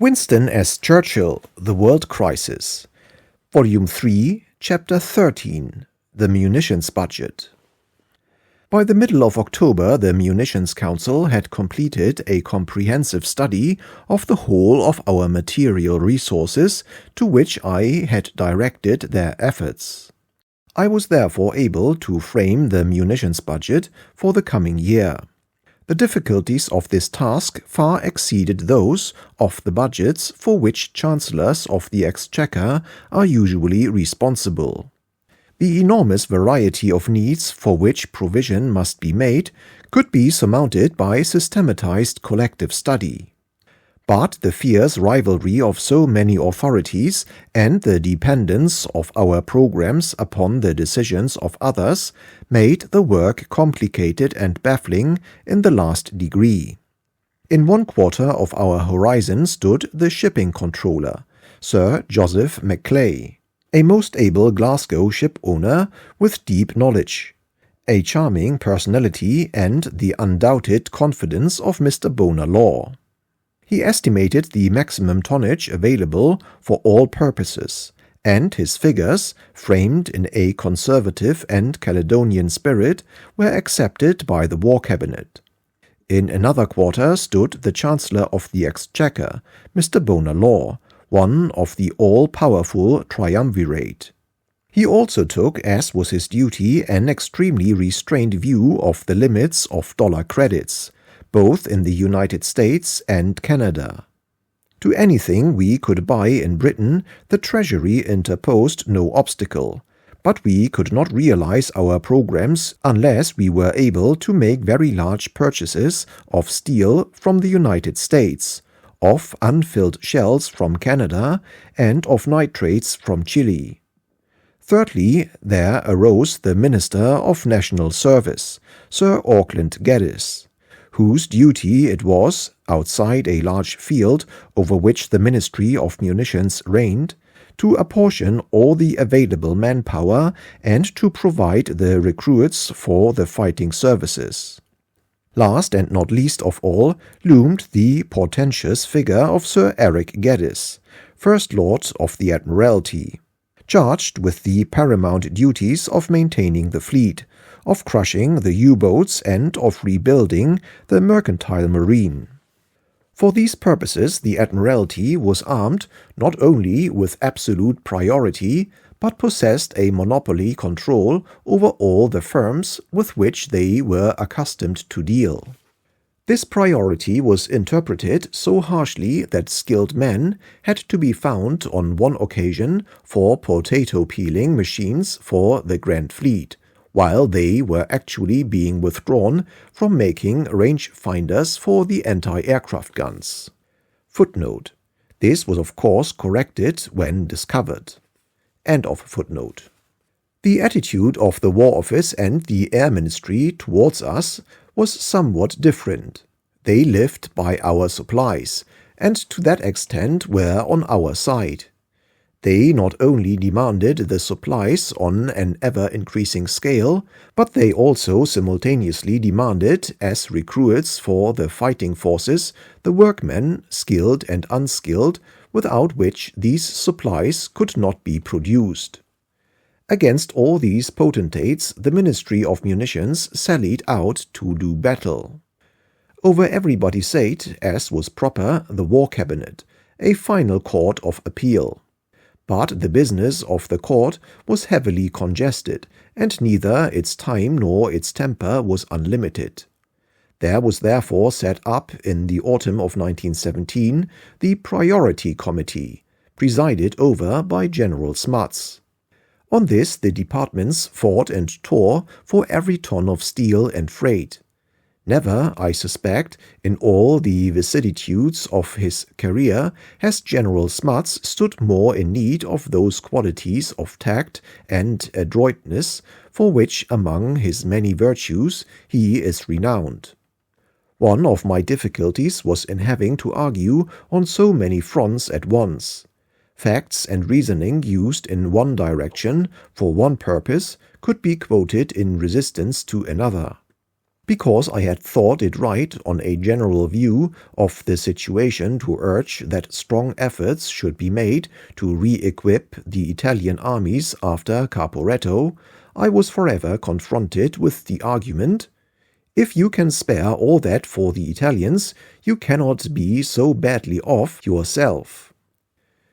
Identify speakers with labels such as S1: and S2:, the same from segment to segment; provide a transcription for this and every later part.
S1: Winston as Churchill, The World Crisis, Volume 3, Chapter 13, The Munitions Budget. By the middle of October, the Munitions Council had completed a comprehensive study of the whole of our material resources, to which I had directed their efforts. I was therefore able to frame the munitions budget for the coming year. The difficulties of this task far exceeded those of the budgets for which Chancellors of the Exchequer are usually responsible. The enormous variety of needs for which provision must be made could be surmounted by systematized collective study. But the fierce rivalry of so many authorities and the dependence of our programs upon the decisions of others made the work complicated and baffling in the last degree. In one quarter of our horizon stood the shipping controller, Sir Joseph Maclay, a most able Glasgow ship owner with deep knowledge, a charming personality, and the undoubted confidence of Mr. Bonar Law. He estimated the maximum tonnage available for all purposes, and his figures, framed in a conservative and Caledonian spirit, were accepted by the War Cabinet. In another quarter stood the Chancellor of the Exchequer, Mr. Bonar Law, one of the all-powerful triumvirate. He also took, as was his duty, an extremely restrained view of the limits of dollar credits, both in the United States and Canada. To anything we could buy in Britain, the Treasury interposed no obstacle, but we could not realize our programs unless we were able to make very large purchases of steel from the United States, of unfilled shells from Canada, and of nitrates from Chile. Thirdly, there arose the Minister of National Service, Sir Auckland Geddes, whose duty it was, outside a large field over which the Ministry of Munitions reigned, to apportion all the available manpower and to provide the recruits for the fighting services. Last and not least of all loomed the portentous figure of Sir Eric Geddes, First Lord of the Admiralty, charged with the paramount duties of maintaining the fleet, of crushing the U-boats, and of rebuilding the mercantile marine. For these purposes the Admiralty was armed not only with absolute priority, but possessed a monopoly control over all the firms with which they were accustomed to deal. This priority was interpreted so harshly that skilled men had to be found on one occasion for potato-peeling machines for the Grand Fleet, while they were actually being withdrawn from making range-finders for the anti-aircraft guns. Footnote. This was of course corrected when discovered. End of footnote. The attitude of the War Office and the Air Ministry towards us was somewhat different. They lived by our supplies, and to that extent were on our side. They not only demanded the supplies on an ever-increasing scale, but they also simultaneously demanded, as recruits for the fighting forces, the workmen, skilled and unskilled, without which these supplies could not be produced. Against all these potentates the Ministry of Munitions sallied out to do battle. Over everybody sate, as was proper, the War Cabinet, a final court of appeal. But the business of the court was heavily congested, and neither its time nor its temper was unlimited. There was therefore set up in the autumn of 1917 the Priority Committee, presided over by General Smuts. On this the departments fought and tore for every ton of steel and freight. Never, I suspect, in all the vicissitudes of his career has General Smuts stood more in need of those qualities of tact and adroitness for which, among his many virtues, he is renowned. One of my difficulties was in having to argue on so many fronts at once. Facts and reasoning used in one direction for one purpose could be quoted in resistance to another. because I had thought it right on a general view of the situation to urge that strong efforts should be made to re-equip the Italian armies after Caporetto, I was forever confronted with the argument, if you can spare all that for the Italians, you cannot be so badly off yourself.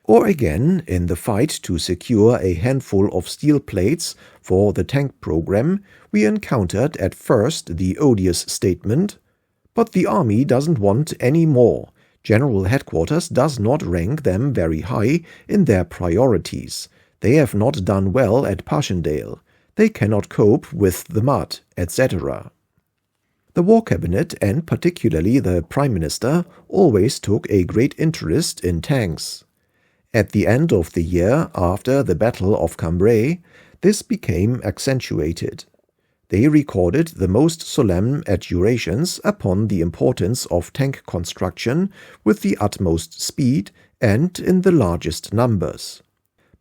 S1: Or again, in the fight to secure a handful of steel plates for the tank program, we encountered at first the odious statement, "But the army doesn't want any more. General Headquarters does not rank them very high in their priorities. They have not done well at Passchendaele. They cannot cope with the mud, etc." The War Cabinet, and particularly the Prime Minister, always took a great interest in tanks. At the end of the year after the Battle of Cambrai, this became accentuated. They recorded the most solemn adjurations upon the importance of tank construction with the utmost speed and in the largest numbers.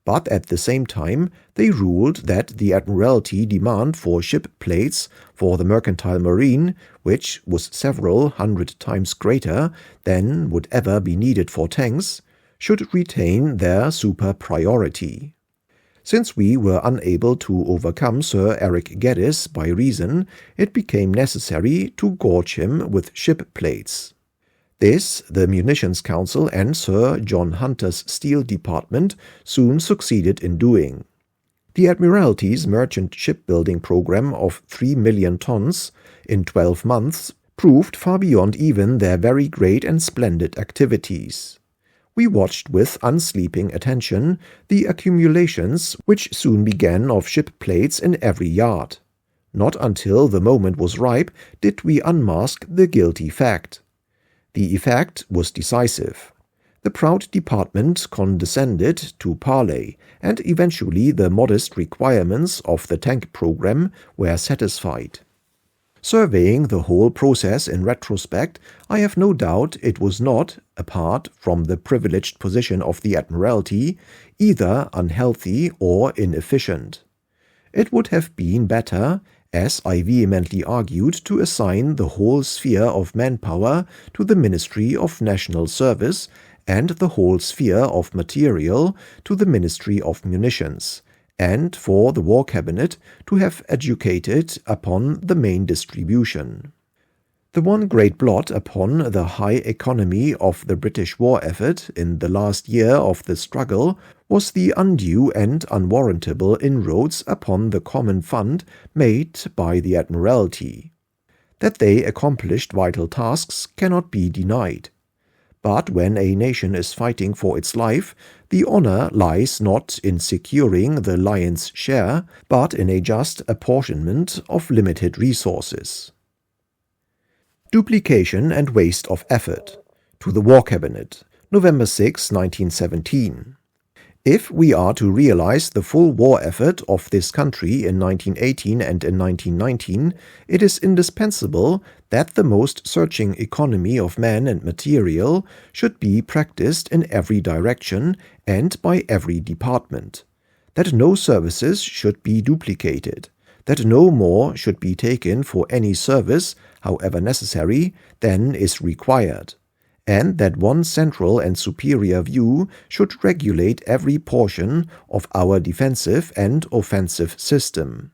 S1: But at the same time, they ruled that the Admiralty demand for ship plates for the mercantile marine, which was several hundred times greater than would ever be needed for tanks, should retain their super-priority. Since we were unable to overcome Sir Eric Geddes by reason, it became necessary to gorge him with ship plates. This the Munitions Council and Sir John Hunter's Steel Department soon succeeded in doing. The Admiralty's merchant shipbuilding program of 3 million tons in 12 months proved far beyond even their very great and splendid activities. We watched with unsleeping attention the accumulations which soon began of ship plates in every yard. Not until the moment was ripe did we unmask the guilty fact. The effect was decisive. The proud department condescended to parley, and eventually the modest requirements of the tank program were satisfied. Surveying the whole process in retrospect, I have no doubt it was not, apart from the privileged position of the Admiralty, either unhealthy or inefficient. It would have been better, as I vehemently argued, to assign the whole sphere of manpower to the Ministry of National Service and the whole sphere of material to the Ministry of Munitions, and for the War Cabinet to have educated upon the main distribution. The one great blot upon the high economy of the British war effort in the last year of the struggle was the undue and unwarrantable inroads upon the common fund made by the Admiralty. That they accomplished vital tasks cannot be denied. But when a nation is fighting for its life, the honor lies not in securing the lion's share, but in a just apportionment of limited resources. Duplication and waste of effort. To the War Cabinet, November 6, 1917. If we are to realize the full war effort of this country in 1918 and in 1919, it is indispensable that the most searching economy of men and material should be practiced in every direction and by every department, that no services should be duplicated, that no more should be taken for any service, however necessary, than is required, and that one central and superior view should regulate every portion of our defensive and offensive system.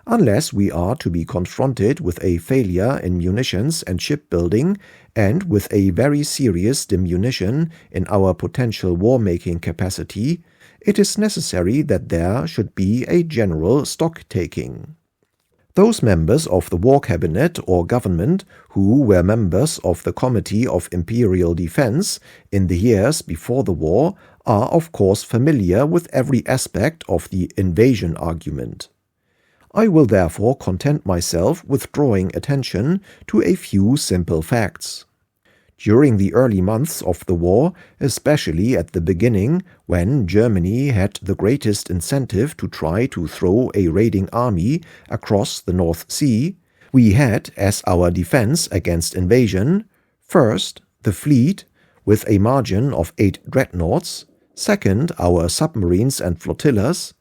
S1: Unless we are to be confronted with a failure in munitions and shipbuilding, and with a very serious diminution in our potential war-making capacity, it is necessary that there should be a general stock-taking. Those members of the War Cabinet or Government who were members of the Committee of Imperial Defense in the years before the war are of course familiar with every aspect of the invasion argument. I will therefore content myself with drawing attention to a few simple facts. During the early months of the war, especially at the beginning, when Germany had the greatest incentive to try to throw a raiding army across the North Sea, we had as our defense against invasion, first, the fleet, with a margin of 8 dreadnoughts, second, our submarines and flotillas,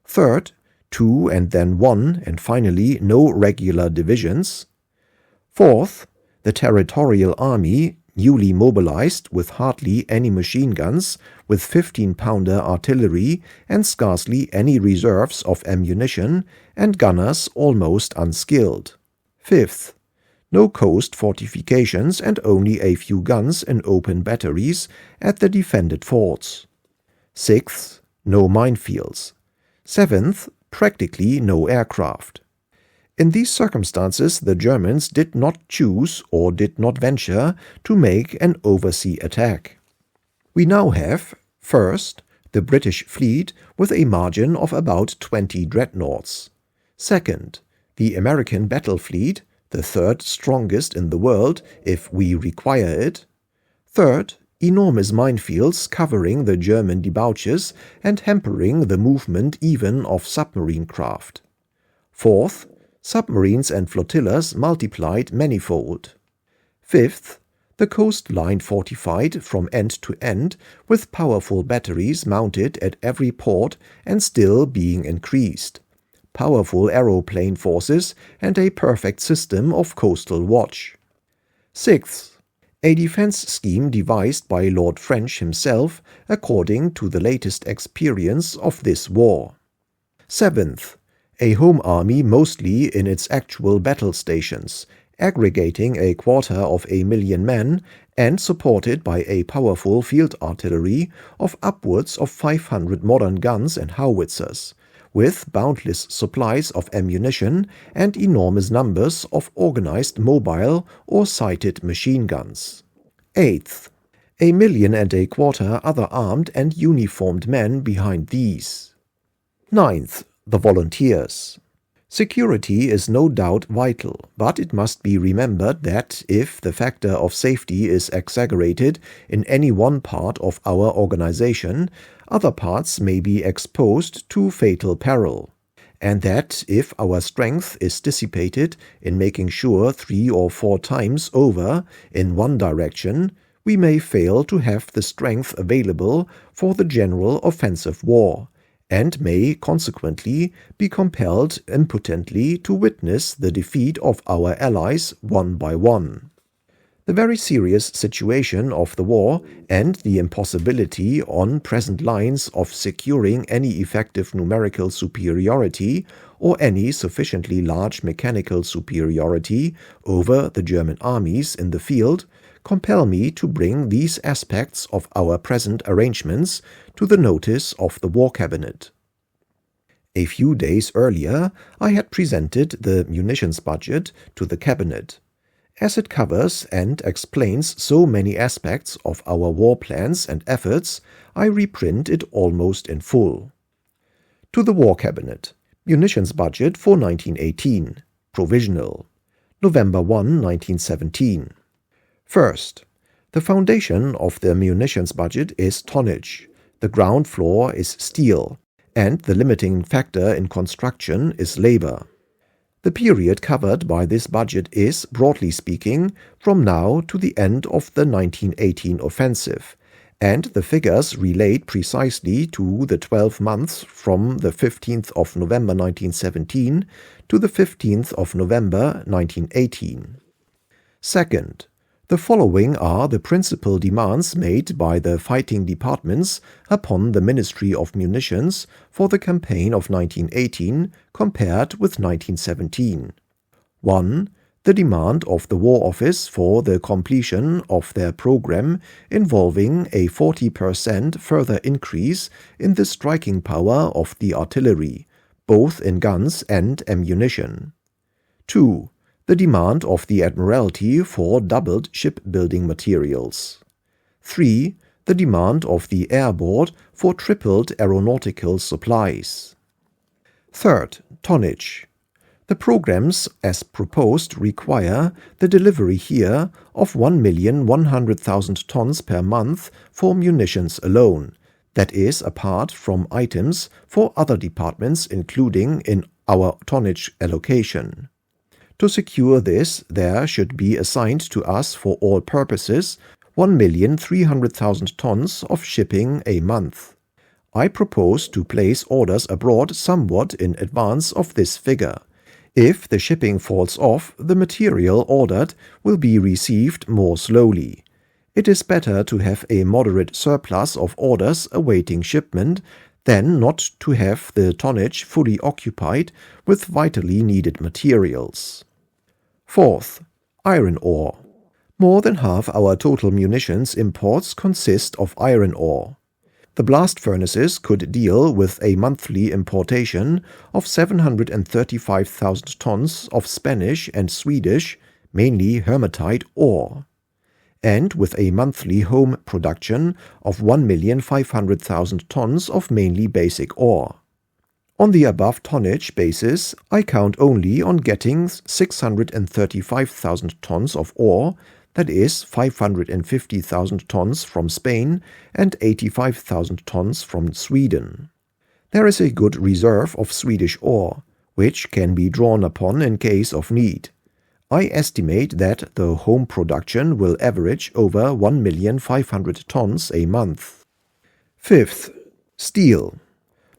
S1: third, 2 and then 1, and finally no regular divisions, Fourth, the Territorial Army, newly mobilized with hardly any machine guns, with 15-pounder artillery and scarcely any reserves of ammunition, and gunners almost unskilled. Fifth, no coast fortifications and only a few guns in open batteries at the defended forts. Sixth, no minefields. Seventh, practically no aircraft. In these circumstances, the Germans did not choose or did not venture to make an oversea attack. We now have, first, the British fleet with a margin of about 20 dreadnoughts. Second, the American battle fleet, the third strongest in the world if we require it. Third, enormous minefields covering the German debouches and hampering the movement even of submarine craft. Fourth, submarines and flotillas multiplied manifold. Fifth, the coastline fortified from end to end with powerful batteries mounted at every port and still being increased, powerful aeroplane forces and a perfect system of coastal watch. Sixth, a defense scheme devised by Lord French himself according to the latest experience of this war. Seventh, a home army mostly in its actual battle stations, aggregating 250,000 men and supported by a powerful field artillery of upwards of 500 modern guns and howitzers, with boundless supplies of ammunition and enormous numbers of organized mobile or sighted machine guns. Eighth, 1.25 million other armed and uniformed men behind these. Ninth, the volunteers. Security is no doubt vital, but it must be remembered that if the factor of safety is exaggerated in any one part of our organization, other parts may be exposed to fatal peril, and that if our strength is dissipated in making sure 3 or 4 times over in one direction, we may fail to have the strength available for the general offensive war, and may consequently be compelled impotently to witness the defeat of our allies one by one. The very serious situation of the war and the impossibility on present lines of securing any effective numerical superiority or any sufficiently large mechanical superiority over the German armies in the field compel me to bring these aspects of our present arrangements to the notice of the War Cabinet. A few days earlier, I had presented the Munitions Budget to the Cabinet. As it covers and explains so many aspects of our war plans and efforts, I reprint it almost in full. To the War Cabinet. Munitions Budget for 1918. Provisional. November 1, 1917. First, the foundation of the munitions budget is tonnage, the ground floor is steel, and the limiting factor in construction is labor. The period covered by this budget is, broadly speaking, from now to the end of the 1918 offensive, and the figures relate precisely to the 12 months from the 15th of November 1917 to the 15th of November 1918. Second, the following are the principal demands made by the fighting departments upon the Ministry of Munitions for the campaign of 1918 compared with 1917. 1. The demand of the War Office for the completion of their program involving a 40% further increase in the striking power of the artillery, both in guns and ammunition. 2. The demand of the Admiralty for doubled shipbuilding materials. 3. The demand of the Air Board for tripled aeronautical supplies. Third, tonnage. The programs as proposed require the delivery here of 1,100,000 tons per month for munitions alone, that is apart from items for other departments including in our tonnage allocation. To secure this, there should be assigned to us for all purposes 1,300,000 tons of shipping a month. I propose to place orders abroad somewhat in advance of this figure, If the shipping falls off, the material ordered will be received more slowly. It is better to have a moderate surplus of orders awaiting shipment than not to have the tonnage fully occupied with vitally needed materials. Fourth, iron ore. More than half our total munitions imports consist of iron ore. The blast furnaces could deal with a monthly importation of 735,000 tons of Spanish and Swedish, mainly hematite ore, and with a monthly home production of 1,500,000 tons of mainly basic ore. On the above tonnage basis, I count only on getting 635,000 tons of ore, that is 550,000 tons from Spain and 85,000 tons from Sweden. There is a good reserve of Swedish ore, which can be drawn upon in case of need. I estimate that the home production will average over 1,500,000 tons a month. Fifth, steel.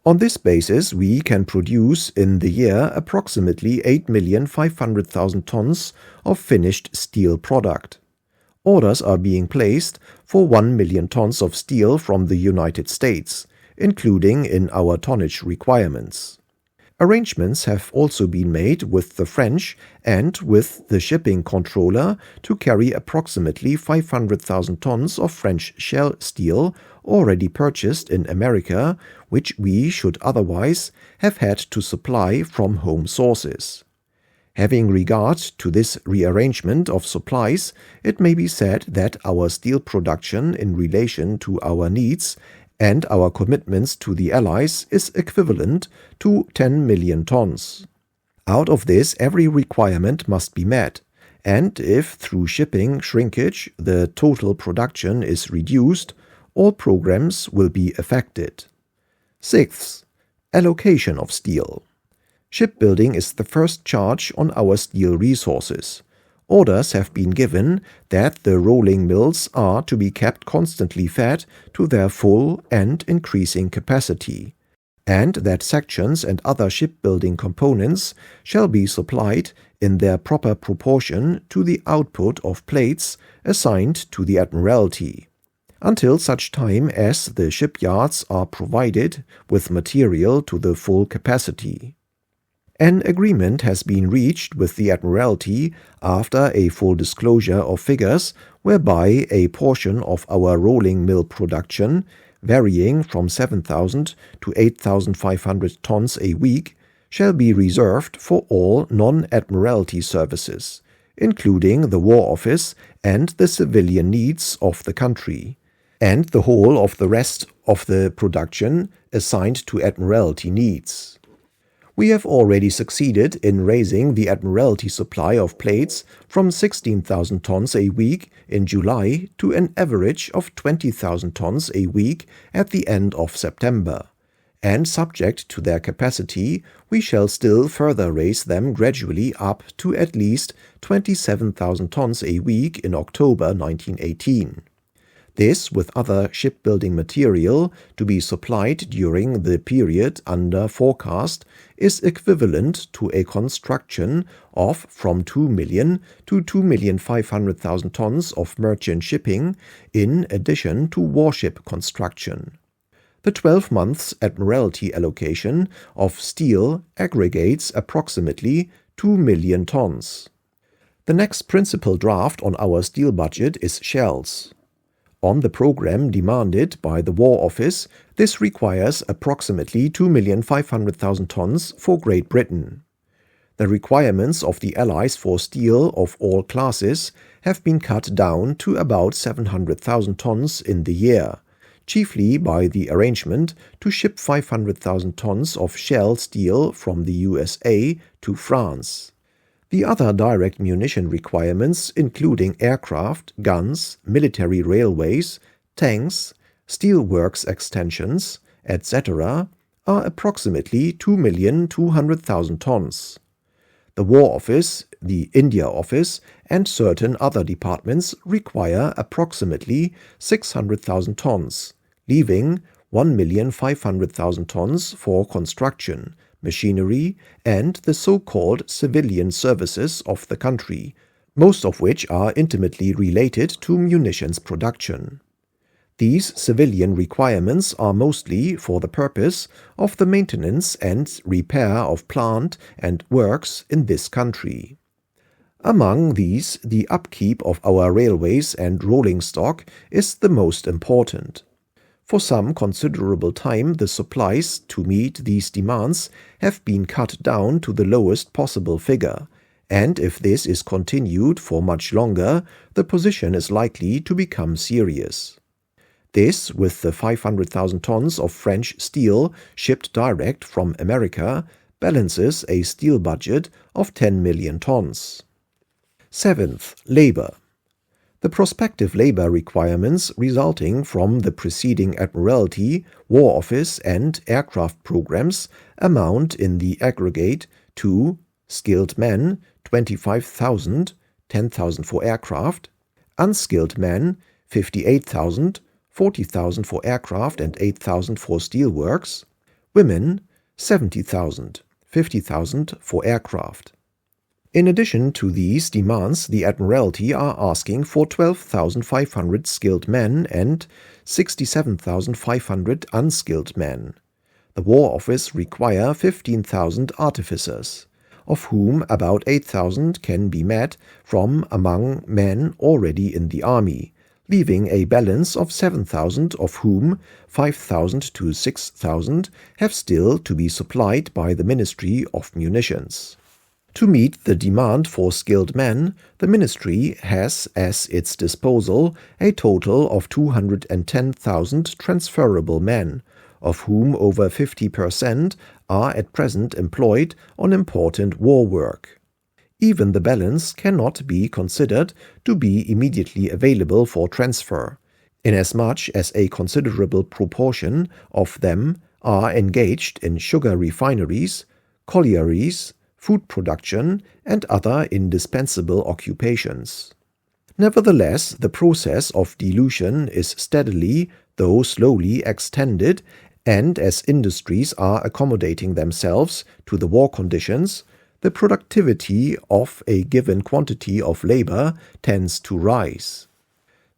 S1: On this basis, we can produce in the year approximately 8,500,000 tons of finished steel product. Orders are being placed for 1 million tons of steel from the United States, including in our tonnage requirements. Arrangements have also been made with the French and with the shipping controller to carry approximately 500,000 tons of French shell steel already purchased in America, which we should otherwise have had to supply from home sources. Having regard to this rearrangement of supplies, it may be said that our steel production in relation to our needs and our commitments to the Allies is equivalent to 10 million tons. Out of this, every requirement must be met, and if through shipping shrinkage the total production is reduced, all programs will be affected. Sixth, allocation of steel. Shipbuilding is the first charge on our steel resources. Orders have been given that the rolling mills are to be kept constantly fed to their full and increasing capacity, and that sections and other shipbuilding components shall be supplied in their proper proportion to the output of plates assigned to the Admiralty, until such time as the shipyards are provided with material to the full capacity. An agreement has been reached with the Admiralty after a full disclosure of figures whereby a portion of our rolling mill production, varying from 7,000 to 8,500 tons a week, shall be reserved for all non-Admiralty services, including the War Office and the civilian needs of the country, and the whole of the rest of the production assigned to Admiralty needs. We have already succeeded in raising the Admiralty supply of plates from 16,000 tons a week in July to an average of 20,000 tons a week at the end of September, and subject to their capacity, we shall still further raise them gradually up to at least 27,000 tons a week in October 1918. This, with other shipbuilding material to be supplied during the period under forecast, is equivalent to a construction of from 2 million to 2,500,000 tons of merchant shipping, in addition to warship construction. The 12 months Admiralty allocation of steel aggregates approximately 2 million tons. The next principal draft on our steel budget is shells. On the program demanded by the War Office, this requires approximately 2,500,000 tons for Great Britain. The requirements of the Allies for steel of all classes have been cut down to about 700,000 tons in the year, chiefly by the arrangement to ship 500,000 tons of shell steel from the USA to France. The other direct munition requirements, including aircraft, guns, military railways, tanks, steelworks extensions, etc., are approximately 2,200,000 tons. The War Office, the India Office, and certain other departments require approximately 600,000 tons, leaving 1,500,000 tons for construction, machinery, and the so-called civilian services of the country, most of which are intimately related to munitions production. These civilian requirements are mostly for the purpose of the maintenance and repair of plant and works in this country. Among these, the upkeep of our railways and rolling stock is the most important. For some considerable time, the supplies to meet these demands have been cut down to the lowest possible figure, and if this is continued for much longer, the position is likely to become serious. This, with the 500,000 tons of French steel shipped direct from America, balances a steel budget of 10 million tons. Seventh, labor. The prospective labor requirements resulting from the preceding Admiralty, War Office, and aircraft programs amount in the aggregate to skilled men 25,000, 10,000 for aircraft, unskilled men 58,000, 40,000 for aircraft and 8,000 for steelworks, women 70,000, 50,000 for aircraft. In addition to these demands, the Admiralty are asking for 12,500 skilled men and 67,500 unskilled men. The War Office require 15,000 artificers, of whom about 8,000 can be met from among men already in the army, leaving a balance of 7,000, of whom 5,000 to 6,000 have still to be supplied by the Ministry of Munitions. To meet the demand for skilled men, the Ministry has at its disposal a total of 210,000 transferable men, of whom over 50% are at present employed on important war work. Even the balance cannot be considered to be immediately available for transfer, inasmuch as a considerable proportion of them are engaged in sugar refineries, collieries, food production, and other indispensable occupations. Nevertheless, the process of dilution is steadily, though slowly, extended, and as industries are accommodating themselves to the war conditions, the productivity of a given quantity of labor tends to rise.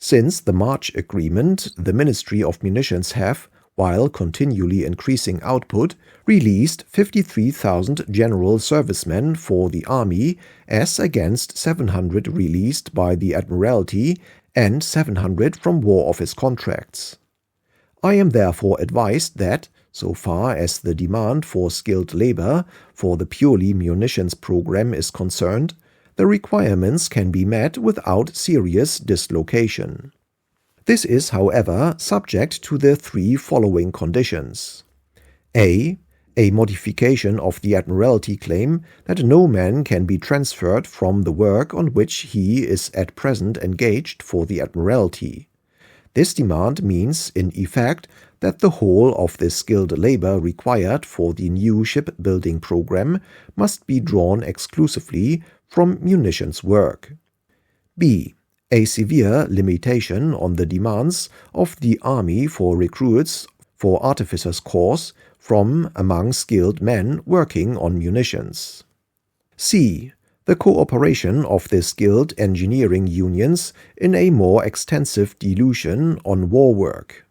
S1: Since the March Agreement, the Ministry of Munitions have, while continually increasing output, released 53,000 general servicemen for the Army as against 700 released by the Admiralty and 700 from War Office contracts. I am therefore advised that, so far as the demand for skilled labor for the purely munitions program is concerned, the requirements can be met without serious dislocation. This is, however, subject to the three following conditions. A modification of the Admiralty claim that no man can be transferred from the work on which he is at present engaged for the Admiralty. This demand means, in effect, that the whole of the skilled labor required for the new shipbuilding program must be drawn exclusively from munitions work. B. A severe limitation on the demands of the Army for recruits for artificers' corps from among skilled men working on munitions. C. The cooperation of the skilled engineering unions in a more extensive dilution on war work.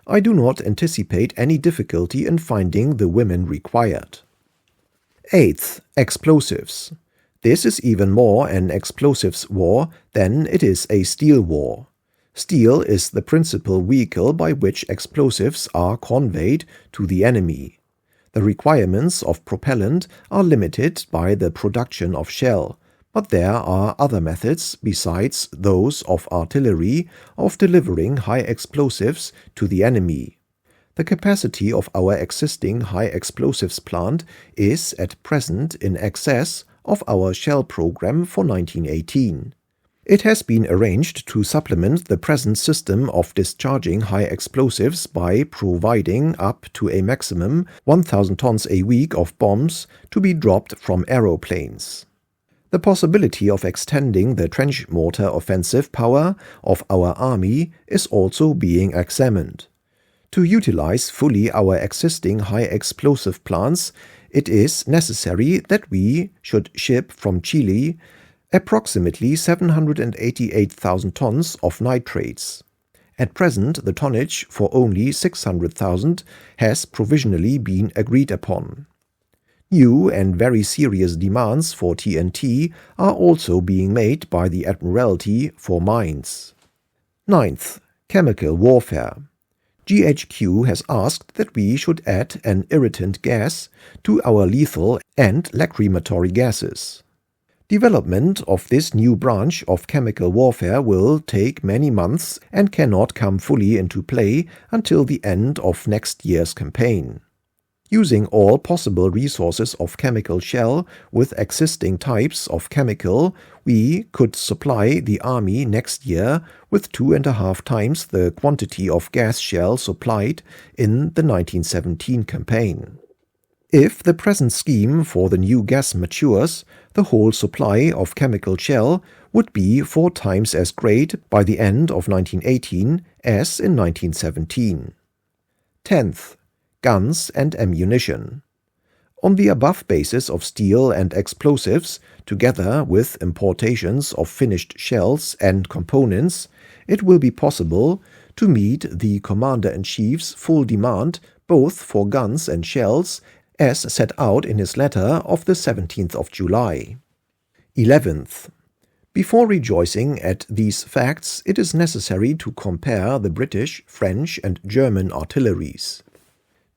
S1: I do not anticipate any difficulty in finding the women required. Eighth, explosives. This is even more an explosives war than it is a steel war. Steel is the principal vehicle by which explosives are conveyed to the enemy. The requirements of propellant are limited by the production of shell, but there are other methods besides those of artillery of delivering high explosives to the enemy. The capacity of our existing high explosives plant is at present in excess of our shell program for 1918. It has been arranged to supplement the present system of discharging high explosives by providing up to a maximum 1,000 tons a week of bombs to be dropped from aeroplanes. The possibility of extending the trench mortar offensive power of our army is also being examined. To utilize fully our existing high explosive plants it is necessary that we should ship from Chile approximately 788,000 tons of nitrates. At present, the tonnage for only 600,000 has provisionally been agreed upon. New and very serious demands for TNT are also being made by the Admiralty for mines. 9th. Chemical warfare. GHQ has asked that we should add an irritant gas to our lethal and lacrimatory gases. Development of this new branch of chemical warfare will take many months and cannot come fully into play until the end of next year's campaign. Using all possible resources of chemical shell with existing types of chemical, we could supply the army next year with 2.5 times the quantity of gas shell supplied in the 1917 campaign. If the present scheme for the new gas matures, the whole supply of chemical shell would be 4 times as great by the end of 1918 as in 1917. 10th. Guns and ammunition. On the above basis of steel and explosives, together with importations of finished shells and components, it will be possible to meet the Commander-in-Chief's full demand both for guns and shells as set out in his letter of the 17th of July. 11th. Before rejoicing at these facts, it is necessary to compare the British, French and German artilleries.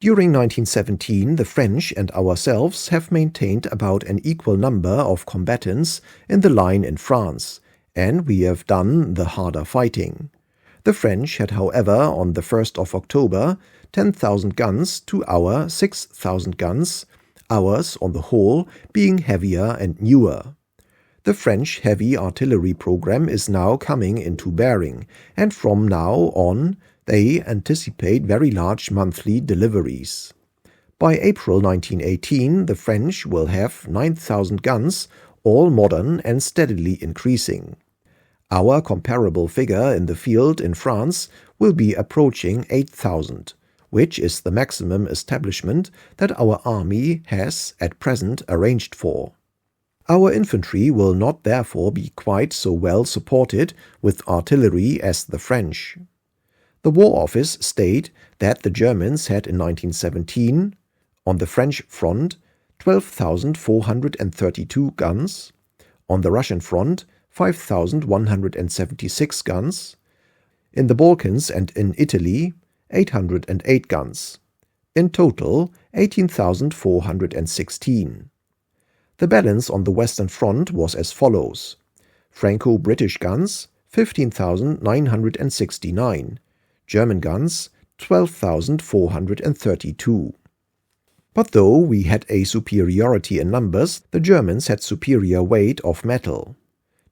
S1: During 1917, the French and ourselves have maintained about an equal number of combatants in the line in France, and we have done the harder fighting. The French had, however, on the 1st of October, 10,000 guns to our 6,000 guns, ours, on the whole, being heavier and newer. The French heavy artillery program is now coming into bearing, and from now on they anticipate very large monthly deliveries. By April 1918, the French will have 9,000 guns, all modern and steadily increasing. Our comparable figure in the field in France will be approaching 8,000, which is the maximum establishment that our army has at present arranged for. Our infantry will not therefore be quite so well supported with artillery as the French. The War Office state that the Germans had in 1917, on the French front, 12,432 guns, on the Russian front, 5,176 guns, in the Balkans and in Italy, 808 guns, in total 18,416. The balance on the Western Front was as follows: Franco-British guns, 15,969, German guns, 12,432. But though we had a superiority in numbers, the Germans had superior weight of metal.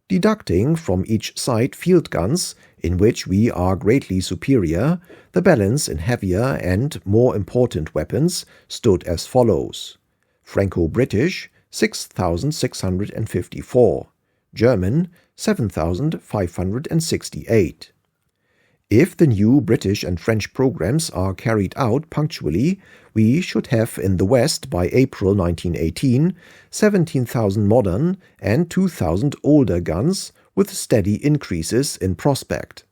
S1: Deducting from each side field guns, in which we are greatly superior, the balance in heavier and more important weapons stood as follows: Franco-British, 6,654, German, 7,568. If the new British and French programs are carried out punctually, we should have in the West by April 1918 17,000 modern and 2,000 older guns with steady increases in prospect.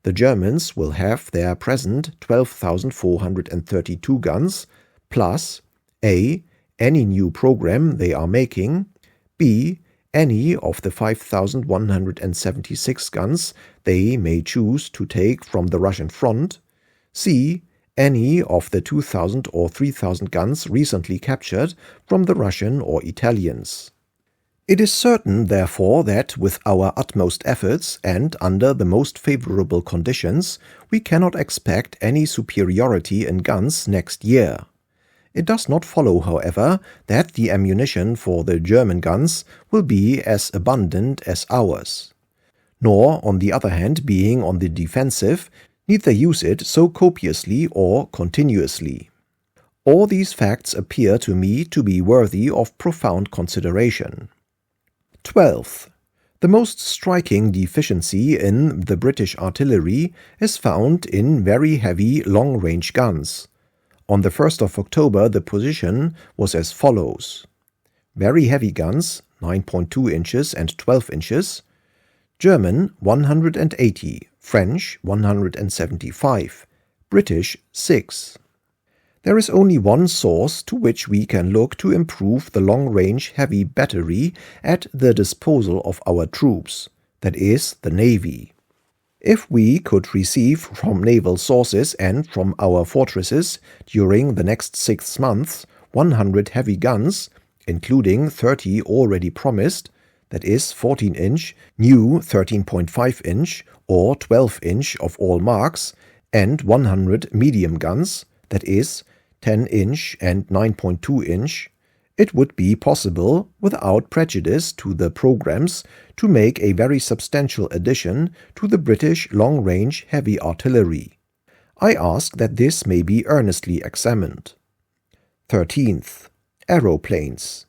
S1: The Germans will have their present 12,432 guns, plus a. any new program they are making, b. any of the 5,176 guns they may choose to take from the Russian front, c. any of the 2,000 or 3,000 guns recently captured from the Russian or Italians. It is certain, therefore, that with our utmost efforts and under the most favorable conditions, we cannot expect any superiority in guns next year. It does not follow, however, that the ammunition for the German guns will be as abundant as ours, nor, on the other hand, being on the defensive, neither use it so copiously or continuously. All these facts appear to me to be worthy of profound consideration. 12th. The most striking deficiency in the British artillery is found in very heavy long-range guns. On the 1st of October, the position was as follows: very heavy guns, 9.2 inches and 12 inches, German 180, French 175, British 6. There is only one source to which we can look to improve the long-range heavy battery at the disposal of our troops, that is, the Navy. If we could receive from naval sources and from our fortresses during the next 6 months 100 heavy guns, including 30 already promised, that is 14-inch, new 13.5-inch or 12-inch of all marks, and 100 medium guns, that is 10-inch and 9.2-inch, it would be possible, without prejudice to the programs, to make a very substantial addition to the British long-range heavy artillery. I ask that this may be earnestly examined. 13th. Aeroplanes.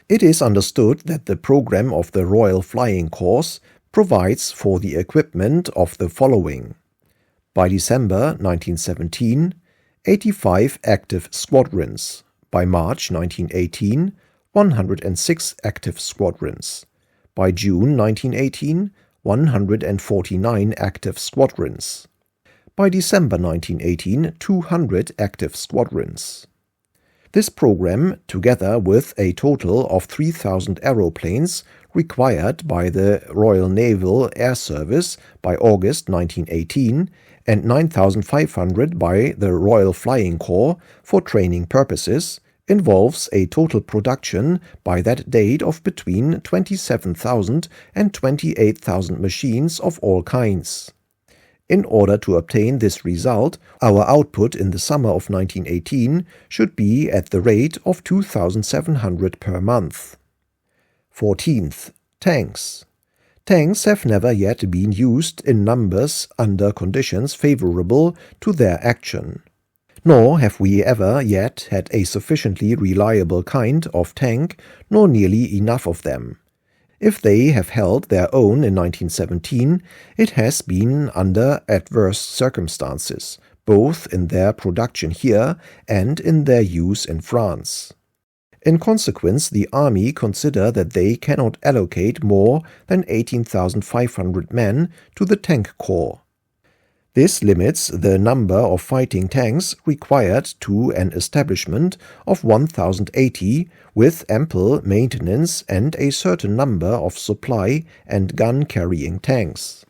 S1: It is understood that the program of the Royal Flying Corps provides for the equipment of the following: by December 1917, 85 active squadrons; by March 1918, 106 active squadrons; by June 1918, 149 active squadrons; by December 1918, 200 active squadrons. This program, together with a total of 3,000 aeroplanes required by the Royal Naval Air Service by August 1918 and 9,500 by the Royal Flying Corps for training purposes, involves a total production by that date of between 27,000 and 28,000 machines of all kinds. In order to obtain this result, our output in the summer of 1918 should be at the rate of 2,700 per month. 14th. Tanks. Tanks have never yet been used in numbers under conditions favorable to their action. Nor have we ever yet had a sufficiently reliable kind of tank, nor nearly enough of them. If they have held their own in 1917, it has been under adverse circumstances, both in their production here and in their use in France. In consequence, the Army consider that they cannot allocate more than 18,500 men to the Tank Corps. This limits the number of fighting tanks required to an establishment of 1,080, with ample maintenance and a certain number of supply and gun-carrying tanks.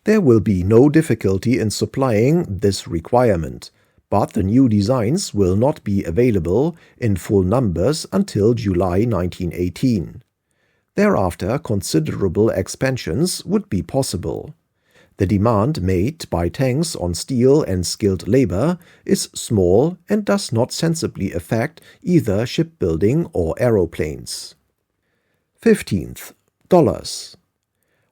S1: There will be no difficulty in supplying this requirement, but the new designs will not be available in full numbers until July 1918. Thereafter, considerable expansions would be possible. The demand made by tanks on steel and skilled labor is small and does not sensibly affect either shipbuilding or aeroplanes. 15th. Dollars.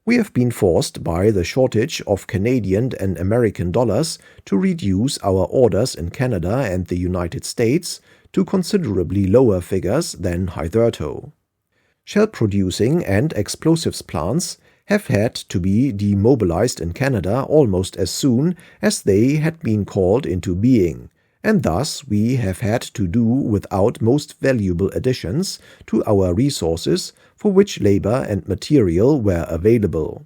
S1: We have been forced by the shortage of Canadian and American dollars to reduce our orders in Canada and the United States to considerably lower figures than hitherto. Shell-producing and explosives plants have had to be demobilized in Canada almost as soon as they had been called into being, and thus we have had to do without most valuable additions to our resources for which labor and material were available.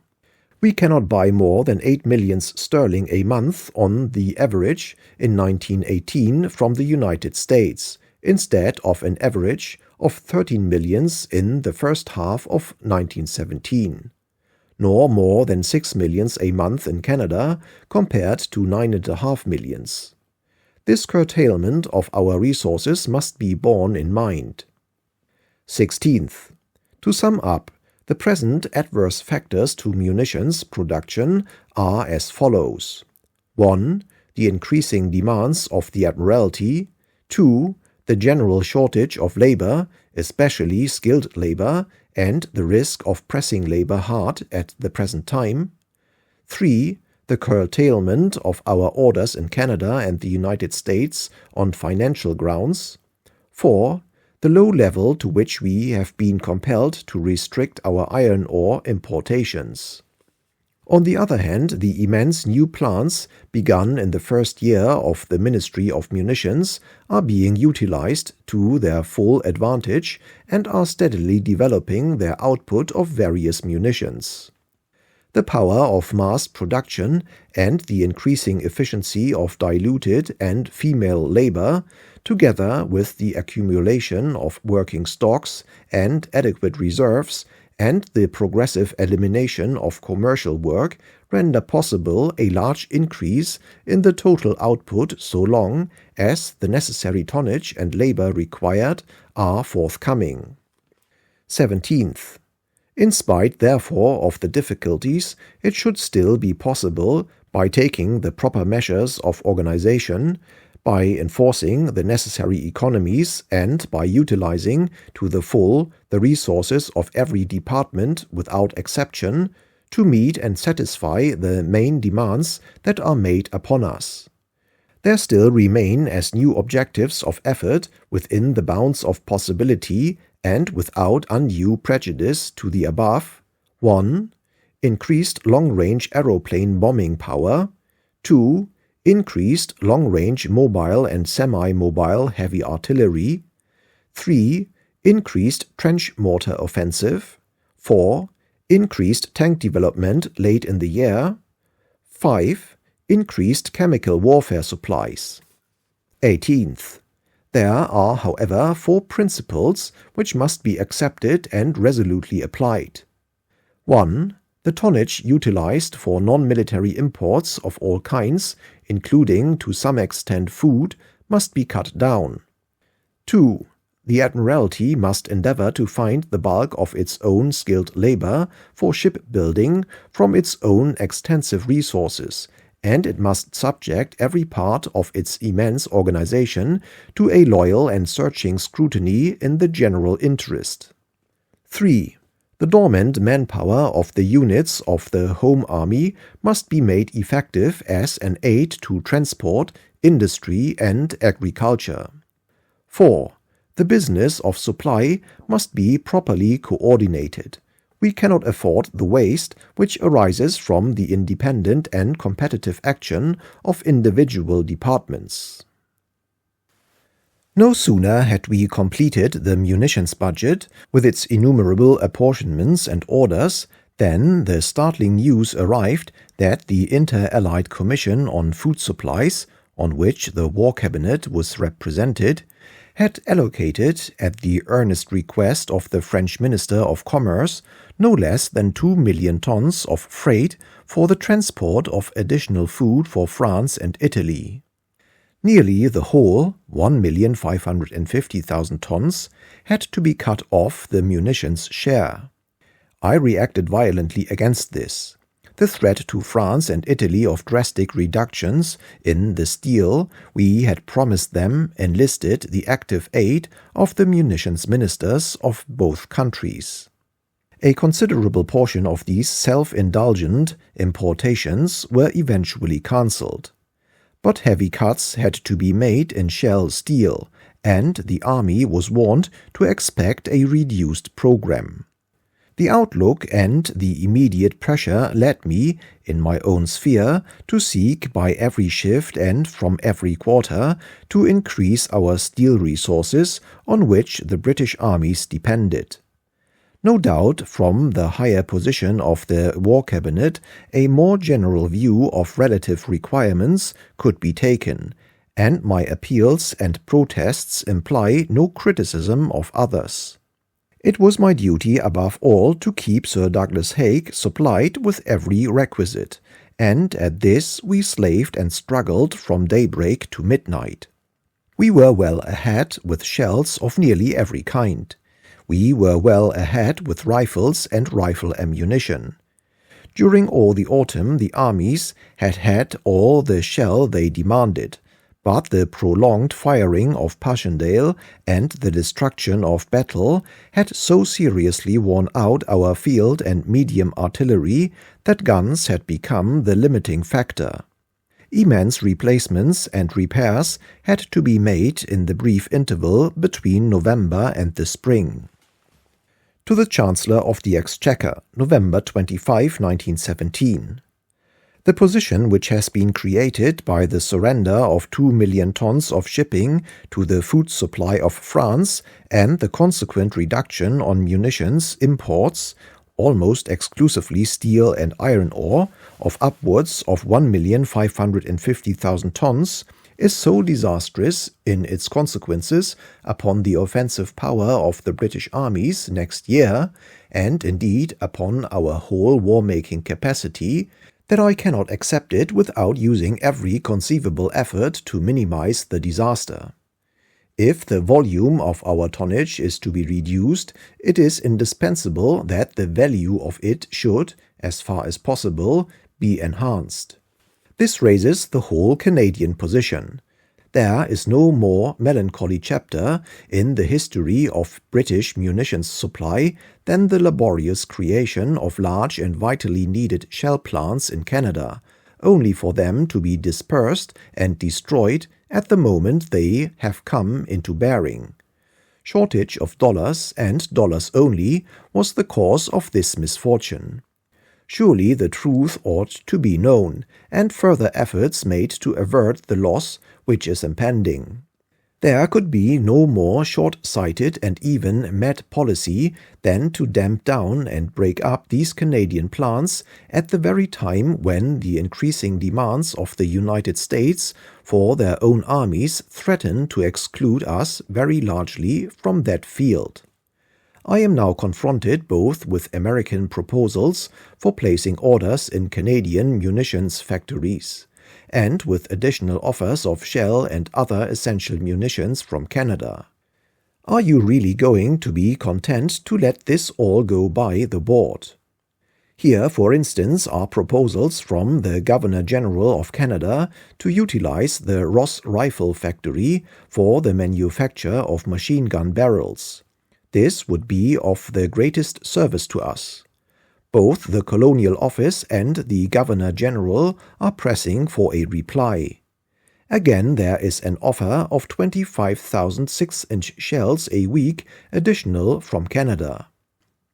S1: We cannot buy more than 8 millions sterling a month on the average in 1918 from the United States, instead of an average of 13 millions in the first half of 1917. Nor more than 6 millions a month in Canada compared to 9.5 millions. This curtailment of our resources must be borne in mind. 16th. To sum up, the present adverse factors to munitions production are as follows: 1. The increasing demands of the Admiralty. 2. The general shortage of labor, especially skilled labor, and the risk of pressing labor hard at the present time. 3. The curtailment of our orders in Canada and the United States on financial grounds. 4. The low level to which we have been compelled to restrict our iron ore importations. On the other hand, the immense new plants begun in the first year of the Ministry of Munitions are being utilized to their full advantage and are steadily developing their output of various munitions. The power of mass production and the increasing efficiency of diluted and female labor, together with the accumulation of working stocks and adequate reserves, and the progressive elimination of commercial work, render possible a large increase in the total output so long as the necessary tonnage and labor required are forthcoming. 17th. In spite, therefore, of the difficulties, it should still be possible, by taking the proper measures of organization, by enforcing the necessary economies, and by utilizing to the full the resources of every department without exception, to meet and satisfy the main demands that are made upon us. There still remain as new objectives of effort within the bounds of possibility and without undue prejudice to the above: 1. Increased long-range aeroplane bombing power. 2. Increased long-range mobile and semi-mobile heavy artillery. 3. Increased trench mortar offensive. 4. Increased tank development late in the year. 5. Increased chemical warfare supplies. 18th. There are, however, 4 principles which must be accepted and resolutely applied. 1. The tonnage utilized for non-military imports of all kinds, including to some extent food, must be cut down. 2. The Admiralty must endeavor to find the bulk of its own skilled labor for shipbuilding from its own extensive resources, and it must subject every part of its immense organization to a loyal and searching scrutiny in the general interest. 3. The dormant manpower of the units of the Home Army must be made effective as an aid to transport, industry, and agriculture. 4. The business of supply must be properly coordinated. We cannot afford the waste which arises from the independent and competitive action of individual departments. No sooner had we completed the munitions budget, with its innumerable apportionments and orders, than the startling news arrived that the Inter-Allied Commission on Food Supplies, on which the War Cabinet was represented, had allocated, at the earnest request of the French Minister of Commerce, no less than 2 million tons of freight for the transport of additional food for France and Italy. Nearly the whole, 1,550,000 tons, had to be cut off the munitions share. I reacted violently against this. The threat to France and Italy of drastic reductions in the steel we had promised them enlisted the active aid of the munitions ministers of both countries. A considerable portion of these self-indulgent importations were eventually cancelled. But heavy cuts had to be made in shell steel, and the army was warned to expect a reduced program. The outlook and the immediate pressure led me, in my own sphere, to seek by every shift and from every quarter to increase our steel resources on which the British armies depended. No doubt, from the higher position of the War Cabinet, a more general view of relative requirements could be taken, and my appeals and protests imply no criticism of others. It was my duty above all to keep Sir Douglas Haig supplied with every requisite, and at this we slaved and struggled from daybreak to midnight. We were well ahead with shells of nearly every kind. We were well ahead with rifles and rifle ammunition. During all the autumn the armies had had all the shell they demanded, but the prolonged firing of Passchendaele and the destruction of Battle had so seriously worn out our field and medium artillery that guns had become the limiting factor. Immense replacements and repairs had to be made in the brief interval between November and the spring. To the Chancellor of the Exchequer, November 25, 1917. The position which has been created by the surrender of 2 million tons of shipping to the food supply of France and the consequent reduction on munitions imports, almost exclusively steel and iron ore, of upwards of 1,550,000 tons, is so disastrous in its consequences upon the offensive power of the British armies next year, and indeed upon our whole war-making capacity, that I cannot accept it without using every conceivable effort to minimize the disaster. If the volume of our tonnage is to be reduced, it is indispensable that the value of it should, as far as possible, be enhanced. This raises the whole Canadian position. There is no more melancholy chapter in the history of British munitions supply than the laborious creation of large and vitally needed shell plants in Canada, only for them to be dispersed and destroyed at the moment they have come into bearing. Shortage of dollars, and dollars only, was the cause of this misfortune. Surely the truth ought to be known, and further efforts made to avert the loss which is impending. There could be no more short-sighted and even mad policy than to damp down and break up these Canadian plants at the very time when the increasing demands of the United States for their own armies threaten to exclude us very largely from that field. I am now confronted both with American proposals for placing orders in Canadian munitions factories, and with additional offers of shell and other essential munitions from Canada. Are you really going to be content to let this all go by the board? Here, for instance, are proposals from the Governor-General of Canada to utilize the Ross Rifle Factory for the manufacture of machine gun barrels. This would be of the greatest service to us. Both the Colonial Office and the Governor-General are pressing for a reply. Again, there is an offer of 25,000 6-inch shells a week additional from Canada.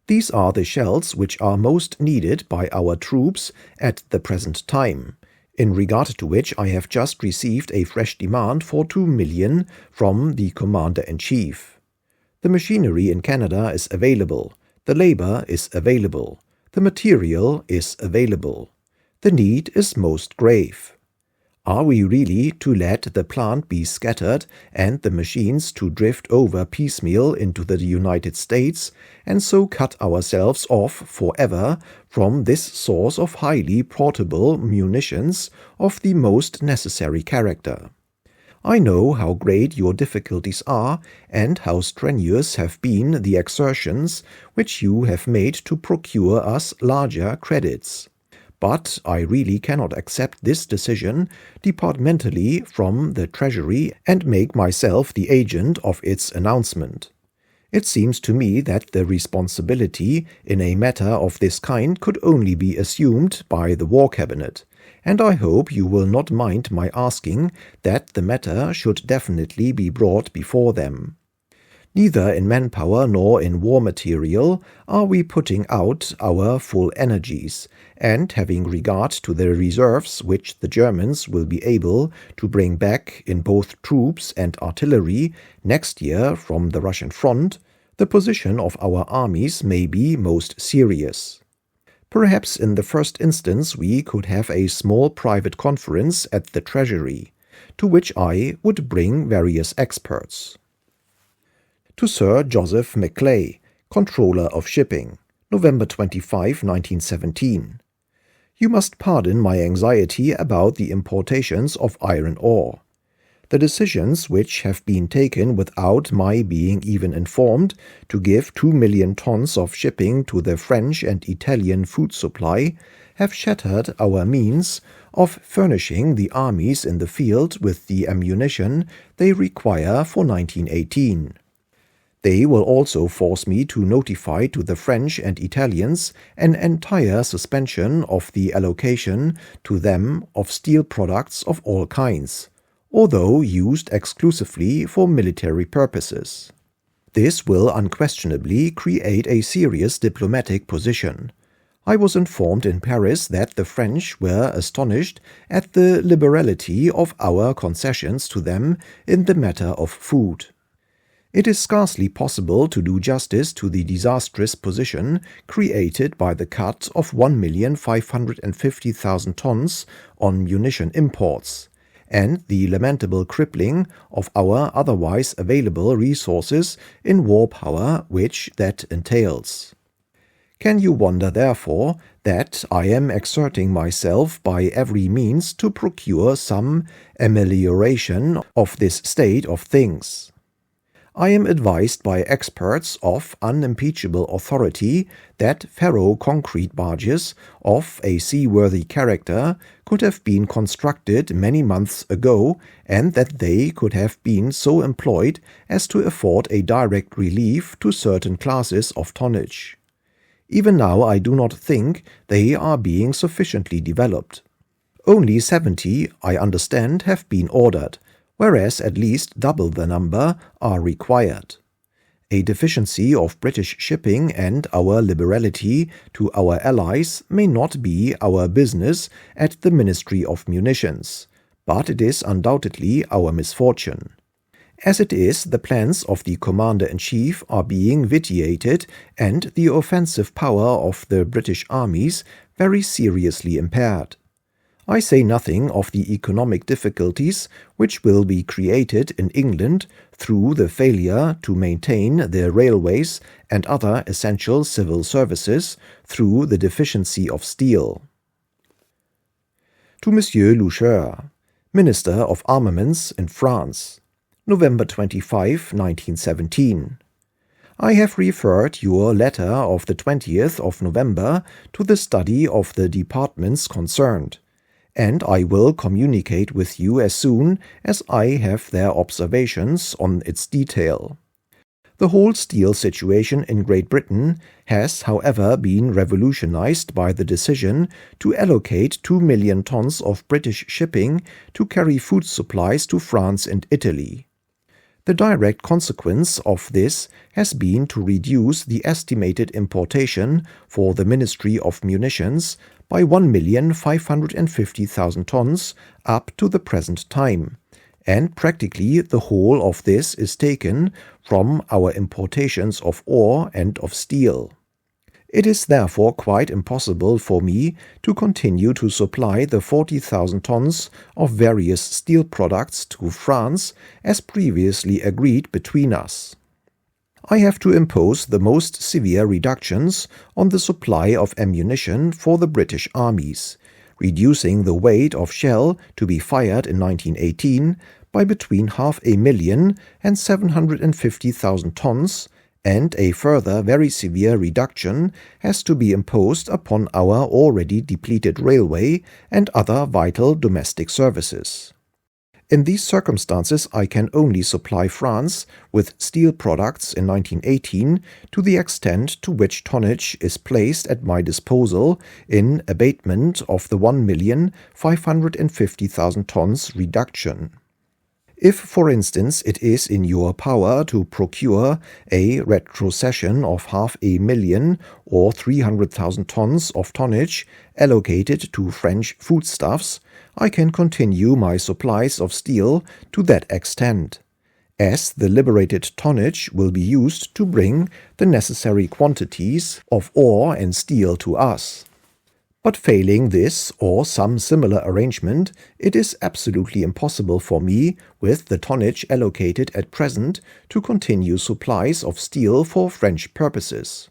S1: These are the shells which are most needed by our troops at the present time, in regard to which I have just received a fresh demand for 2 million from the Commander-in-Chief. The machinery in Canada is available, the labor is available, the material is available. The need is most grave. Are we really to let the plant be scattered and the machines to drift over piecemeal into the United States, and so cut ourselves off forever from this source of highly portable munitions of the most necessary character? I know how great your difficulties are, and how strenuous have been the exertions which you have made to procure us larger credits. But I really cannot accept this decision departmentally from the Treasury and make myself the agent of its announcement. It seems to me that the responsibility in a matter of this kind could only be assumed by the War Cabinet, and I hope you will not mind my asking that the matter should definitely be brought before them. Neither in manpower nor in war material are we putting out our full energies, and having regard to the reserves which the Germans will be able to bring back in both troops and artillery next year from the Russian front, the position of our armies may be most serious. Perhaps in the first instance we could have a small private conference at the Treasury, to which I would bring various experts. To Sir Joseph Maclay, Controller of Shipping, November 25, 1917. You must pardon my anxiety about the importations of iron ore. The decisions which have been taken without my being even informed to give 2 million tons of shipping to the French and Italian food supply have shattered our means of furnishing the armies in the field with the ammunition they require for 1918. They will also force me to notify to the French and Italians an entire suspension of the allocation to them of steel products of all kinds, although used exclusively for military purposes. This will unquestionably create a serious diplomatic position. I was informed in Paris that the French were astonished at the liberality of our concessions to them in the matter of food. It is scarcely possible to do justice to the disastrous position created by the cut of 1,550,000 tons on munition imports, and the lamentable crippling of our otherwise available resources in war power which that entails. Can you wonder, therefore, that I am exerting myself by every means to procure some amelioration of this state of things? I am advised by experts of unimpeachable authority that ferro-concrete barges of a seaworthy character could have been constructed many months ago, and that they could have been so employed as to afford a direct relief to certain classes of tonnage. Even now I do not think they are being sufficiently developed. Only 70, I understand, have been ordered, whereas at least double the number are required. A deficiency of British shipping and our liberality to our allies may not be our business at the Ministry of Munitions, but it is undoubtedly our misfortune. As it is, the plans of the Commander-in-Chief are being vitiated and the offensive power of the British armies very seriously impaired. I say nothing of the economic difficulties which will be created in England through the failure to maintain the railways and other essential civil services through the deficiency of steel. To Monsieur Loucheur, Minister of Armaments in France, November 25, 1917. I have referred your letter of the 20th of November to the study of the departments concerned, and I will communicate with you as soon as I have their observations on its detail. The whole steel situation in Great Britain has, however, been revolutionized by the decision to allocate 2 million tons of British shipping to carry food supplies to France and Italy. The direct consequence of this has been to reduce the estimated importation for the Ministry of Munitions by 1,550,000 tons up to the present time, and practically the whole of this is taken from our importations of ore and of steel. It is therefore quite impossible for me to continue to supply the 40,000 tons of various steel products to France as previously agreed between us. I have to impose the most severe reductions on the supply of ammunition for the British armies, reducing the weight of shell to be fired in 1918 by between 500,000 and 750,000 tons, and a further very severe reduction has to be imposed upon our already depleted railway and other vital domestic services. In these circumstances I can only supply France with steel products in 1918 to the extent to which tonnage is placed at my disposal in abatement of the 1,550,000 tons reduction. If, for instance, it is in your power to procure a retrocession of 500,000 or 300,000 tons of tonnage allocated to French foodstuffs, I can continue my supplies of steel to that extent, as the liberated tonnage will be used to bring the necessary quantities of ore and steel to us. But failing this or some similar arrangement, it is absolutely impossible for me, with the tonnage allocated at present, to continue supplies of steel for French purposes.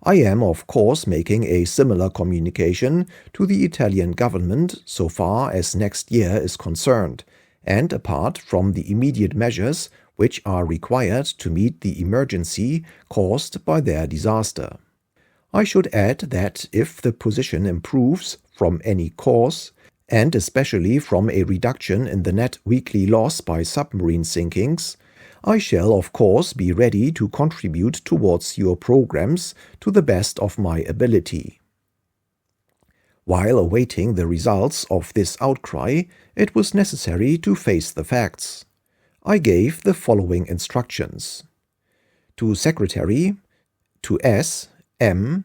S1: I am, of course, making a similar communication to the Italian government so far as next year is concerned, and apart from the immediate measures which are required to meet the emergency caused by their disaster. I should add that if the position improves from any cause, and especially from a reduction in the net weekly loss by submarine sinkings, I shall of course be ready to contribute towards your programs to the best of my ability. While awaiting the results of this outcry, it was necessary to face the facts. I gave the following instructions. to Secretary, to S, M,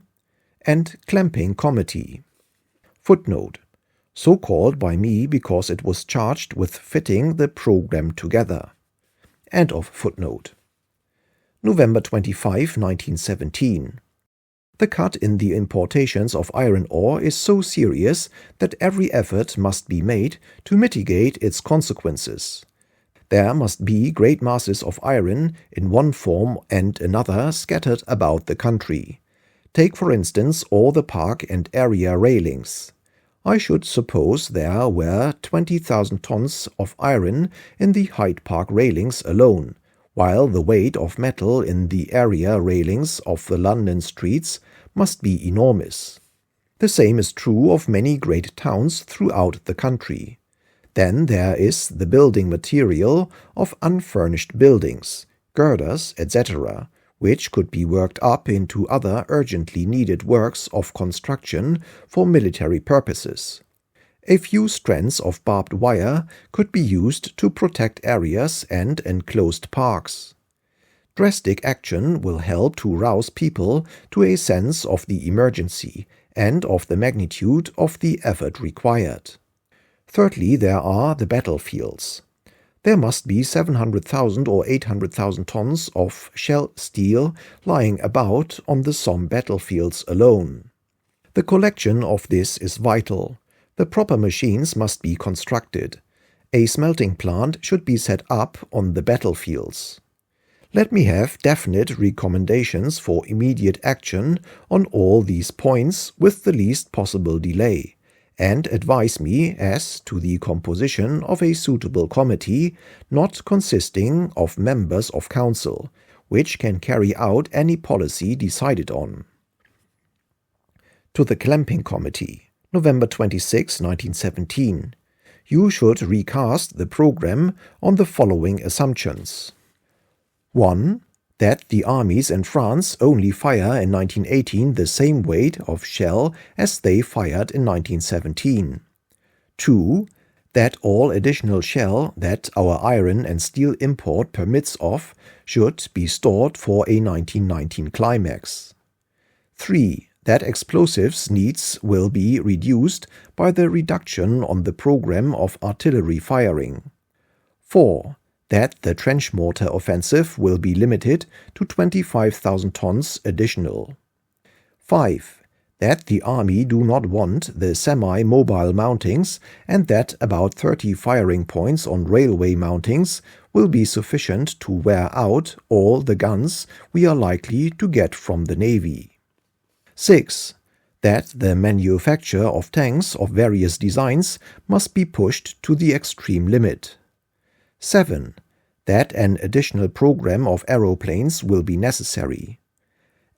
S1: and Clamping Committee. Footnote: so called by me because it was charged with fitting the program together. End of footnote. November 25, 1917. The cut in the importations of iron ore is so serious that every effort must be made to mitigate its consequences. There must be great masses of iron in one form and another scattered about the country. Take, for instance, all the park and area railings. I should suppose there were 20,000 tons of iron in the Hyde Park railings alone, while the weight of metal in the area railings of the London streets must be enormous. The same is true of many great towns throughout the country. Then there is the building material of unfurnished buildings, girders, etc., which could be worked up into other urgently needed works of construction for military purposes. A few strands of barbed wire could be used to protect areas and enclosed parks. Drastic action will help to rouse people to a sense of the emergency and of the magnitude of the effort required. Thirdly, there are the battlefields. There must be 700,000 or 800,000 tons of shell steel lying about on the Somme battlefields alone. The collection of this is vital. The proper machines must be constructed. A smelting plant should be set up on the battlefields. Let me have definite recommendations for immediate action on all these points with the least possible delay, and advise me as to the composition of a suitable committee, not consisting of members of council, which can carry out any policy decided on. To the Clamping Committee, November 26, 1917. You should recast the program on the following assumptions. 1. That the armies in France only fire in 1918 the same weight of shell as they fired in 1917. 2. That all additional shell that our iron and steel import permits of should be stored for a 1919 climax. 3. That explosives needs will be reduced by the reduction on the program of artillery firing. 4. That the trench mortar offensive will be limited to 25,000 tons additional. 5. That the Army do not want the semi-mobile mountings and that about 30 firing points on railway mountings will be sufficient to wear out all the guns we are likely to get from the Navy. 6. That the manufacture of tanks of various designs must be pushed to the extreme limit. 7. That an additional program of aeroplanes will be necessary.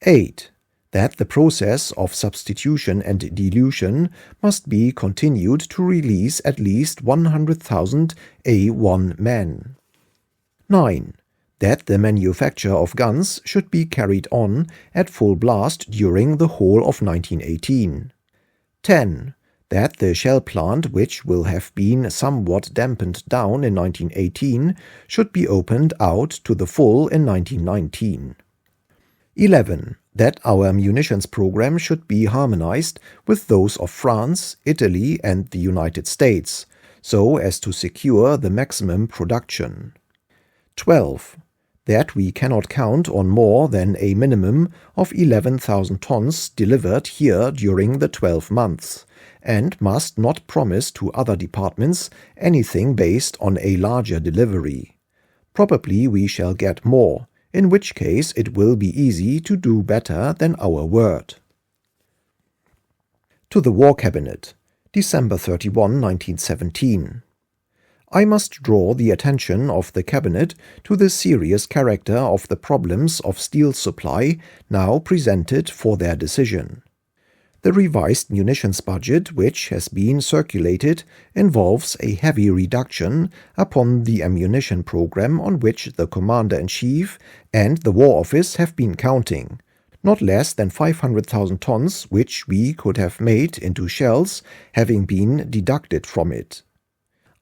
S1: 8. That the process of substitution and dilution must be continued to release at least 100,000 A1 men. 9. That the manufacture of guns should be carried on at full blast during the whole of 1918. 10. That the shell plant, which will have been somewhat dampened down in 1918, should be opened out to the full in 1919. 11. That our munitions program should be harmonized with those of France, Italy, and the United States, so as to secure the maximum production. 12. That we cannot count on more than a minimum of 11,000 tons delivered here during the 12 months, and must not promise to other departments anything based on a larger delivery. Probably we shall get more, in which case it will be easy to do better than our word. To the War Cabinet, December 31, 1917. I must draw the attention of the Cabinet to the serious character of the problems of steel supply now presented for their decision. The revised munitions budget which has been circulated involves a heavy reduction upon the ammunition program on which the Commander-in-Chief and the War Office have been counting, not less than 500,000 tons which we could have made into shells having been deducted from it.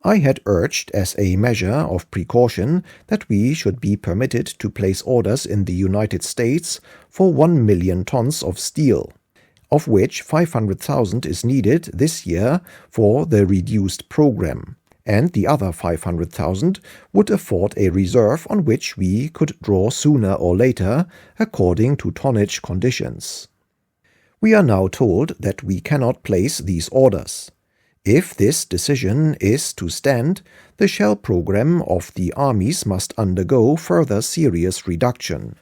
S1: I had urged as a measure of precaution that we should be permitted to place orders in the United States for 1 million tons of steel, of which 500,000 is needed this year for the reduced program, and the other 500,000 would afford a reserve on which we could draw sooner or later according to tonnage conditions. We are now told that we cannot place these orders. If this decision is to stand, the shell program of the armies must undergo further serious reduction.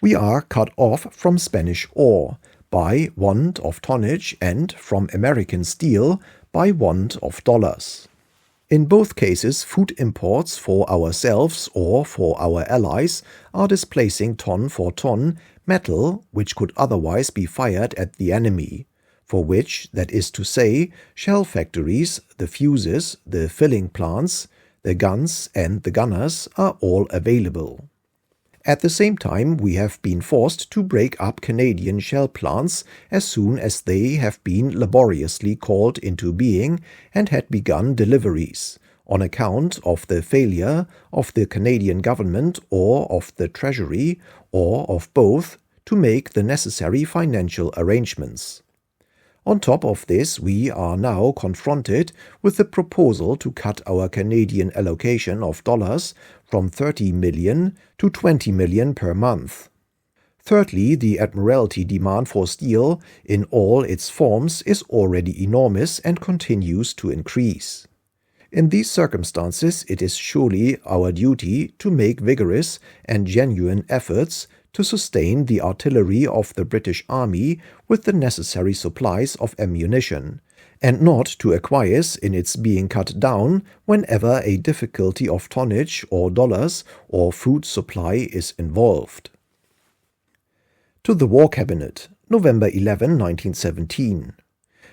S1: We are cut off from Spanish ore by want of tonnage and from American steel by want of dollars. In both cases, food imports for ourselves or for our allies are displacing ton for ton metal which could otherwise be fired at the enemy, for which, that is to say, shell factories, the fuses, the filling plants, the guns and the gunners are all available. At the same time, we have been forced to break up Canadian shell plants as soon as they have been laboriously called into being and had begun deliveries, on account of the failure of the Canadian government or of the Treasury, or of both, to make the necessary financial arrangements. On top of this, we are now confronted with the proposal to cut our Canadian allocation of dollars from 30 million to 20 million per month. Thirdly, the Admiralty demand for steel in all its forms is already enormous and continues to increase. In these circumstances, it is surely our duty to make vigorous and genuine efforts to sustain the artillery of the British Army with the necessary supplies of ammunition, and not to acquiesce in its being cut down whenever a difficulty of tonnage or dollars or food supply is involved. To the War Cabinet, November 11, 1917.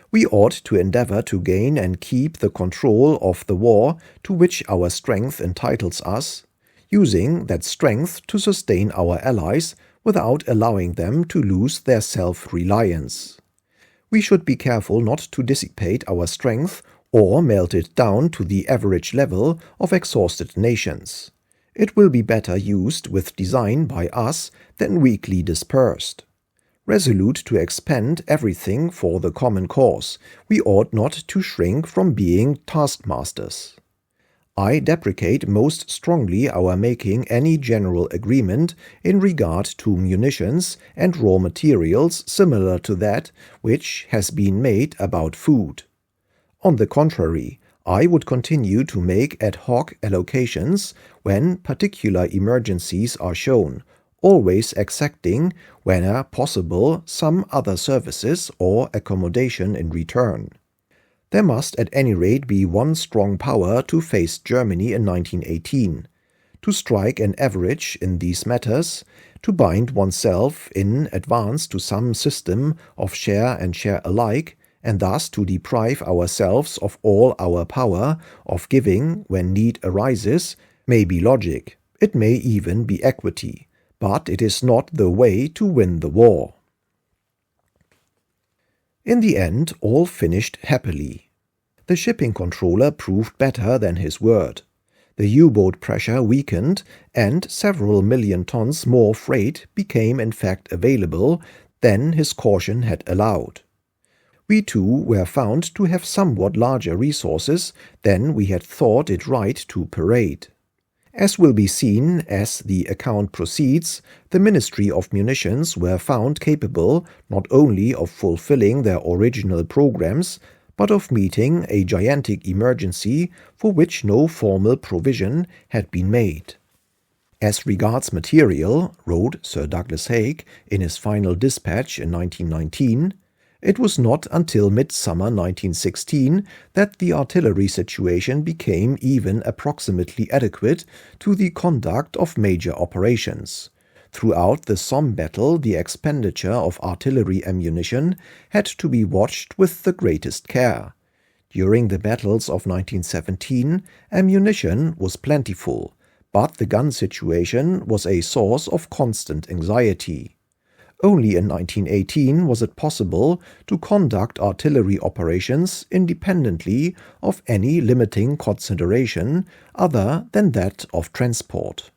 S1: We ought to endeavor to gain and keep the control of the war to which our strength entitles us, using that strength to sustain our allies without allowing them to lose their self-reliance. We should be careful not to dissipate our strength or melt it down to the average level of exhausted nations. It will be better used with design by us than weakly dispersed. Resolute to expend everything for the common cause, we ought not to shrink from being taskmasters. I deprecate most strongly our making any general agreement in regard to munitions and raw materials similar to that which has been made about food. On the contrary, I would continue to make ad hoc allocations when particular emergencies are shown, always exacting, whenever possible, some other services or accommodation in return. There must at any rate be one strong power to face Germany in 1918, to strike an average in these matters, to bind oneself in advance to some system of share and share alike, and thus to deprive ourselves of all our power of giving when need arises, may be logic, it may even be equity, but it is not the way to win the war. In the end, all finished happily. The shipping controller proved better than his word. The U-boat pressure weakened, and several million tons more freight became in fact available than his caution had allowed. We too were found to have somewhat larger resources than we had thought it right to parade. As will be seen as the account proceeds, the Ministry of Munitions were found capable not only of fulfilling their original programs, but of meeting a gigantic emergency for which no formal provision had been made. As regards material, wrote Sir Douglas Haig in his final dispatch in 1919, it was not until midsummer 1916 that the artillery situation became even approximately adequate to the conduct of major operations. Throughout the Somme battle, the expenditure of artillery ammunition had to be watched with the greatest care. During the battles of 1917, ammunition was plentiful, but the gun situation was a source of constant anxiety. Only in 1918 was it possible to conduct artillery operations independently of any limiting consideration other than that of transport.